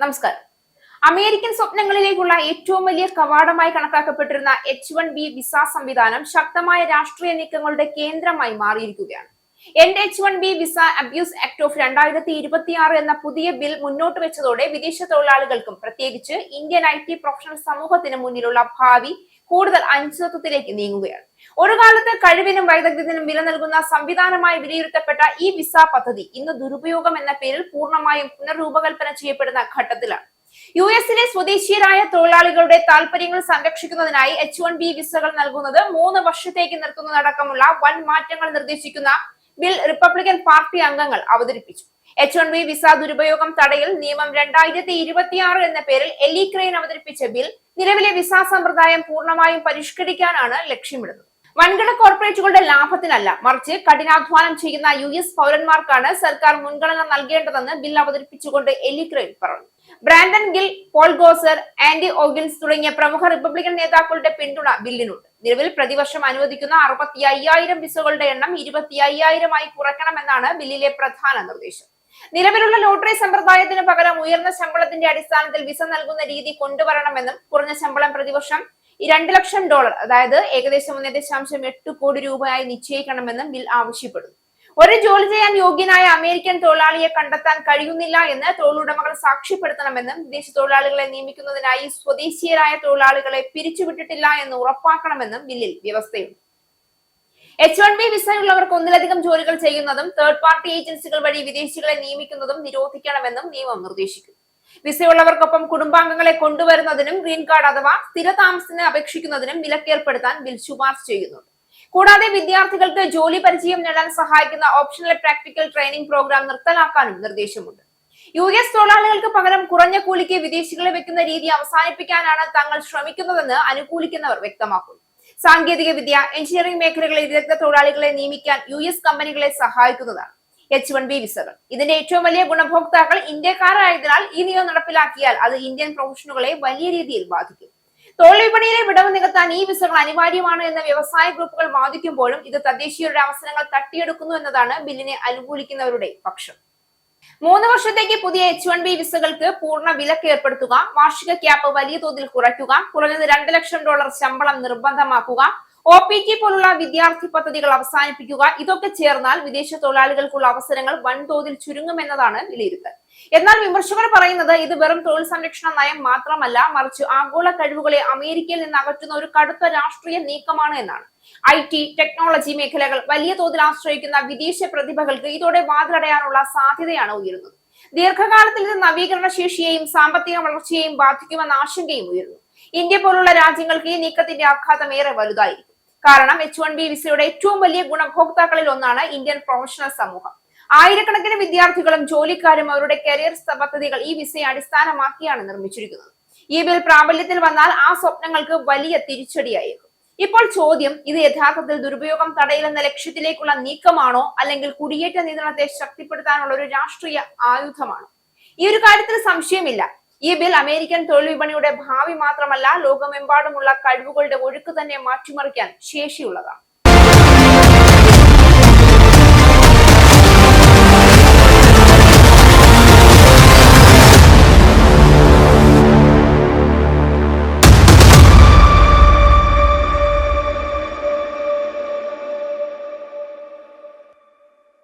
നമസ്കാരം. അമേരിക്കൻ സ്വപ്നങ്ങളിലേക്കുള്ള ഏറ്റവും വലിയ കവാടമായി കണക്കാക്കപ്പെട്ടിരുന്ന H-1B വിസ സംവിധാനം ശക്തമായ രാഷ്ട്രീയ നീക്കങ്ങളുടെ കേന്ദ്രമായി മാറിയിരിക്കുകയാണ്. H-1B visa abuse act of 2026 എന്ന പുതിയ ബിൽ മുന്നോട്ട് വെച്ചതോടെ വിദേശ തൊഴിലാളികൾക്കും പ്രത്യേകിച്ച് ഇന്ത്യൻ IT പ്രൊഫഷണൽ സമൂഹത്തിന് മുന്നിലുള്ള ഭാവി കൂടുതൽ അനിശ്ചിതത്വത്തിലേക്ക് നീങ്ങുകയാണ്. ഒരു കാലത്ത് കഴിവിനും വൈദഗ്ധ്യത്തിനും വില നൽകുന്ന സംവിധാനമായി വിലയിരുത്തപ്പെട്ട ഈ വിസ പദ്ധതി ഇന്ന് ദുരുപയോഗം എന്ന പേരിൽ പൂർണ്ണമായും പുനർരൂപകൽപ്പന ചെയ്യപ്പെടുന്ന ഘട്ടത്തിലാണ്. US-ലെ സ്വദേശീയരായ തൊഴിലാളികളുടെ താൽപര്യങ്ങൾ സംരക്ഷിക്കുന്നതിനായി H-1B വിസകൾ നൽകുന്നത് 3 വർഷത്തേക്ക് നിർത്തുന്നതടക്കമുള്ള വൻ മാറ്റങ്ങൾ നിർദ്ദേശിക്കുന്ന ബിൽ റിപ്പബ്ലിക്കൻ പാർട്ടി അംഗങ്ങൾ അവതരിപ്പിച്ചു. H-1B വിസ ദുരുപയോഗം തടയൽ നിയമം 2026 എന്ന പേരിൽ എലി ക്രെയിൻ അവതരിപ്പിച്ച ബിൽ നിലവിലെ വിസ സമ്പ്രദായം പൂർണ്ണമായും പരിഷ്കരിക്കാനാണ് ലക്ഷ്യമിടുന്നത്. വൻകിട കോർപ്പറേറ്റുകളുടെ ലാഭത്തിനല്ല, മറിച്ച് കഠിനാധ്വാനം ചെയ്യുന്ന US പൗരന്മാർക്കാണ് സർക്കാർ മുൻഗണന നൽകേണ്ടതെന്ന് ബിൽ അവതരിപ്പിച്ചുകൊണ്ട് എലി ക്രെയിൻ പറഞ്ഞു. ബ്രാൻഡൻ ഗിൽ, പോൾ ഗോസർ, ആൻഡി ഓഗിൻസ് തുടങ്ങിയ പ്രമുഖ റിപ്പബ്ലിക്കൻ നേതാക്കളുടെ പിന്തുണ ബില്ലിനുണ്ട്. നിലവിൽ പ്രതിവർഷം അനുവദിക്കുന്ന 65,000 വിസകളുടെ എണ്ണം 25,000 കുറയ്ക്കണമെന്നാണ് ബില്ലിലെ പ്രധാന നിർദ്ദേശം. നിലവിലുള്ള ലോട്ടറി സമ്പ്രദായത്തിന് പകരം ഉയർന്ന ശമ്പളത്തിന്റെ അടിസ്ഥാനത്തിൽ വിസ നൽകുന്ന രീതി കൊണ്ടുവരണമെന്നും കുറഞ്ഞ ശമ്പളം പ്രതിവർഷം $2 ലക്ഷം, അതായത് ഏകദേശം 1.8 കോടി രൂപയായി നിശ്ചയിക്കണമെന്നും ബിൽ ആവശ്യപ്പെടുന്നു. ഒരു ജോലി ചെയ്യാൻ യോഗ്യനായ അമേരിക്കൻ തൊഴിലാളിയെ കണ്ടെത്താൻ കഴിയുന്നില്ല എന്ന് തൊഴിലുടമകൾ സാക്ഷ്യപ്പെടുത്തണമെന്നും വിദേശ തൊഴിലാളികളെ നിയമിക്കുന്നതിനായി സ്വദേശീയരായ തൊഴിലാളികളെ പിരിച്ചുവിട്ടിട്ടില്ല എന്ന് ഉറപ്പാക്കണമെന്നും ബില്ലിൽ വ്യവസ്ഥയുണ്ട്. H-1B വിസയുള്ളവർക്ക് ഒന്നിലധികം ജോലികൾ ചെയ്യുന്നതും തേർഡ് പാർട്ടി ഏജൻസികൾ വഴി വിദേശികളെ നിയമിക്കുന്നതും നിരോധിക്കണമെന്നും നിയമം നിർദ്ദേശിക്കുന്നു. വിസയുള്ളവർക്കൊപ്പം കുടുംബാംഗങ്ങളെ കൊണ്ടുവരുന്നതിനും ഗ്രീൻ കാർഡ് അഥവാ സ്ഥിരതാമസത്തിന് അപേക്ഷിക്കുന്നതിനും വിലക്കേർപ്പെടുത്താൻ ബിൽ ശുപാർശ ചെയ്യുന്നുണ്ട്. കൂടാതെ വിദ്യാർത്ഥികൾക്ക് ജോലി പരിചയം നേടാൻ സഹായിക്കുന്ന ഓപ്ഷണൽ പ്രാക്ടിക്കൽ ട്രെയിനിംഗ് പ്രോഗ്രാം നിർത്തലാക്കാനും നിർദ്ദേശമുണ്ട്. US തൊഴിലാളികൾക്ക് പകരം കുറഞ്ഞ കൂലിക്ക് വിദേശികളെ വെക്കുന്ന രീതി അവസാനിപ്പിക്കാനാണ് തങ്ങൾ ശ്രമിക്കുന്നതെന്ന് അനുകൂലിക്കുന്നവർ വ്യക്തമാക്കുന്നു. സാങ്കേതിക വിദ്യ, എഞ്ചിനീയറിംഗ് മേഖലകളിൽ വിദഗ്ധ തൊഴിലാളികളെ നിയമിക്കാൻ US കമ്പനികളെ സഹായിക്കുന്നതാണ് H-1B വിസകൾ. ഇതിന്റെ ഏറ്റവും വലിയ ഗുണഭോക്താക്കൾ ഇന്ത്യക്കാരായതിനാൽ ഈ നിയമം നടപ്പിലാക്കിയാൽ അത് ഇന്ത്യൻ പ്രൊഫഷണലുകളെ വലിയ രീതിയിൽ ബാധിക്കും. തൊഴിൽ വിപണിയിലെ വിടവ് നികത്താൻ ഈ വിസകൾ അനിവാര്യമാണ് എന്ന വ്യവസായ ഗ്രൂപ്പുകൾ വാദിക്കുമ്പോഴും ഇത് തദ്ദേശീയരുടെ അവസരങ്ങൾ തട്ടിയെടുക്കുന്നു എന്നതാണ് ബില്ലിനെ അനുകൂലിക്കുന്നവരുടെ പക്ഷം. 3 വർഷത്തേക്ക് പുതിയ H-1B വിസകൾക്ക് പൂർണ്ണ വിലക്ക് ഏർപ്പെടുത്തുക, വാർഷിക ക്യാപ്പ് വലിയ തോതിൽ കുറയ്ക്കുക, കുറഞ്ഞത് $2 ലക്ഷം ശമ്പളം നിർബന്ധമാക്കുക, OPT പോലുള്ള വിദ്യാർത്ഥി പദ്ധതികൾ അവസാനിപ്പിക്കുക, ഇതൊക്കെ ചേർന്നാൽ വിദേശ തൊഴിലാളികൾക്കുള്ള അവസരങ്ങൾ വൻതോതിൽ ചുരുങ്ങുമെന്നതാണ് വിലയിരുത്തൽ. എന്നാൽ വിമർശകർ പറയുന്നത് ഇത് വെറും തൊഴിൽ സംരക്ഷണ നയം മാത്രമല്ല, മറിച്ച് ആഗോള കഴിവുകളെ അമേരിക്കയിൽ നിന്ന് അകറ്റുന്ന ഒരു കടുത്ത രാഷ്ട്രീയ നീക്കമാണ് എന്നാണ്. IT, ടെക്നോളജി മേഖലകൾ വലിയ തോതിൽ ആശ്രയിക്കുന്ന വിദേശ പ്രതിഭകൾക്ക് ഇതോടെ വാതിലടയാനുള്ള സാധ്യതയാണ് ഉയരുന്നത്. ദീർഘകാലത്തിൽ ഇത് നവീകരണ ശേഷിയെയും സാമ്പത്തിക വളർച്ചയെയും ബാധിക്കുമെന്ന ആശങ്കയും ഉയരുന്നു. ഇന്ത്യ പോലുള്ള രാജ്യങ്ങൾക്ക് ഈ നീക്കത്തിന്റെ ആഘാതം ഏറെ വലുതായിരിക്കും. കാരണം H-1B വിസയുടെ ഏറ്റവും വലിയ ഗുണഭോക്താക്കളിൽ ഒന്നാണ് ഇന്ത്യൻ പ്രൊഫഷണൽ സമൂഹം. ആയിരക്കണക്കിന് വിദ്യാർത്ഥികളും ജോലിക്കാരും അവരുടെ കരിയർ പദ്ധതികൾ ഈ വിസയെ അടിസ്ഥാനമാക്കിയാണ് നിർമ്മിച്ചിരിക്കുന്നത്. ഈ ബിൽ പ്രാബല്യത്തിൽ വന്നാൽ ആ സ്വപ്നങ്ങൾക്ക് വലിയ തിരിച്ചടിയായിരിക്കും. ഇപ്പോൾ ചോദ്യം, ഇത് യഥാർത്ഥത്തിൽ ദുരുപയോഗം തടയലെന്ന ലക്ഷ്യത്തിലേക്കുള്ള നീക്കമാണോ, അല്ലെങ്കിൽ കുടിയേറ്റ നിയന്ത്രണത്തെ ശക്തിപ്പെടുത്താനുള്ള ഒരു രാഷ്ട്രീയ ആയുധമാണോ? ഈ ഒരു കാര്യത്തിൽ സംശയമില്ല, ഈ ബിൽ അമേരിക്കൻ തൊഴിൽ വിപണിയുടെ ഭാവി മാത്രമല്ല, ലോകമെമ്പാടുമുള്ള കഴിവുകളുടെ ഒഴുക്ക് തന്നെ മാറ്റിമറിക്കാൻ ശേഷിയുള്ളതാണ്.